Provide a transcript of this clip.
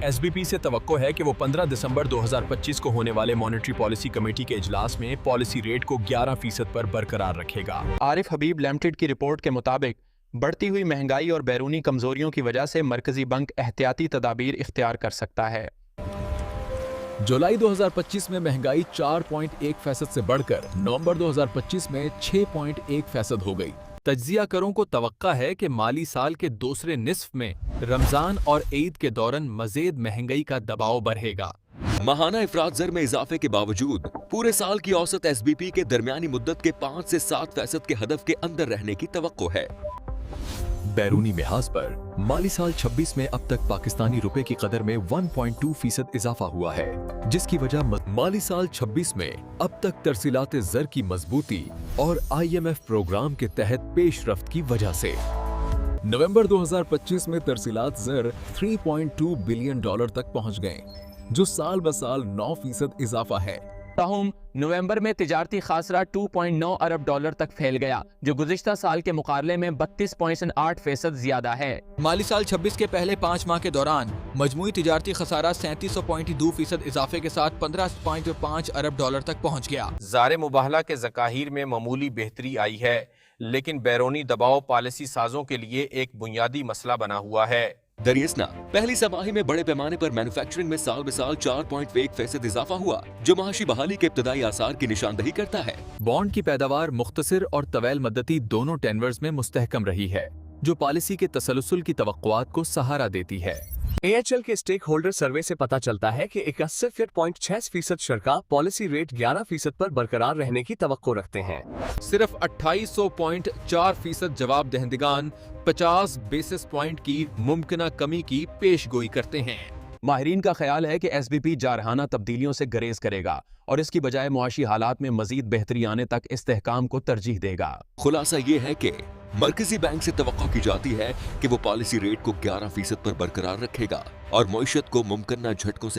SBP से तवक्को है कि वो 15 दिसंबर 2025 को होने वाले मॉनेटरी पॉलिसी कमेटी के इजलास में पॉलिसी रेट को 11% पर बरकरार रखेगा। आरिफ हबीब लिमिटेड की रिपोर्ट के मुताबिक बढ़ती हुई महंगाई और बैरूनी कमजोरियों की वजह से मरकजी बैंक एहतियाती तदाबीर इख्तियार कर सकता है। जुलाई 2025 में महंगाई 4.1% से बढ़कर नवंबर 2025 में 6.1% हो गई। तज्जिया करों को तवक्का है कि माली साल के दूसरे निस्फ में रमजान और ईद के दौरान मजीद महंगाई का दबाव बढ़ेगा। माहाना इफरात ज़र में इजाफे के बावजूद पूरे साल की औसत एसबीपी के दरमियानी मुद्दत के 5 से 7% के हदफ के अंदर रहने की तवक्को है। बैरूनी लिहाज पर माली साल 26 में अब तक पाकिस्तानी रुपए की कदर में 1.2% इजाफा हुआ है, जिसकी वजह माली साल 26 में अब तक तरसीलात ज़र की मजबूती और IMF प्रोग्राम के तहत पेशरफ्त की वजह से। नवंबर 2025 में तरसीलात ज़र 3.2 बिलियन डॉलर तक पहुंच गए, जो साल ब साल 9% इजाफा है। ताहुम नवंबर में तिजारती खासरा 2.9 अरब डॉलर तक फैल गया, जो गुज़िश्ता साल के मुकाबले में 32.8% ज्यादा है। माली साल 26 के पहले 5 माह के दौरान मजमूई तिजारती खसारा 37.2% इजाफे के साथ 15.5 अरब डॉलर तक पहुँच गया। ज़ार मुबाहला के ज़काहीर में मामूली बेहतरी आई है, लेकिन बैरूनी दबाव पॉलिसी साजों के लिए एक बुनियादी मसला बना हुआ है। दरियासना पहली समाही में बड़े पैमाने पर मैन्युफैक्चरिंग में साल ब साल 4.1% इजाफा हुआ, जो माशी बहाली के इब्तदाई आसार की निशानदही करता है। बॉन्ड की पैदावार मुख्तसर और तवील मद्दती दोनों टेनवर्स में मुस्तहकम रही है, जो पॉलिसी के तसलसल की तवक्कुआत को सहारा देती है। AHL के स्टेक होल्डर सर्वे से पता चलता है कि 81.6% शरका पॉलिसी रेट 11% पर बरकरार रहने की तवक्को रखते हैं। सिर्फ 2800.4% जवाब दहंदगान 50 बेसिस पॉइंट की मुमकिना कमी की पेशगोई करते हैं। माहिरीन का ख्याल है कि SBP जारहाना तब्दीलियों से गुरेज करेगा और इसकी बजाय मुआशी हालात में मजीद बेहतरी आने तक इस्तेहकाम को तरजीह देगा। खुलासा ये है कि मरकजी बैंक से तवक्को की जाती है कि वो पॉलिसी रेट को 11% पर बरकरार रखेगा और मईशत को मुमकिन झटकों से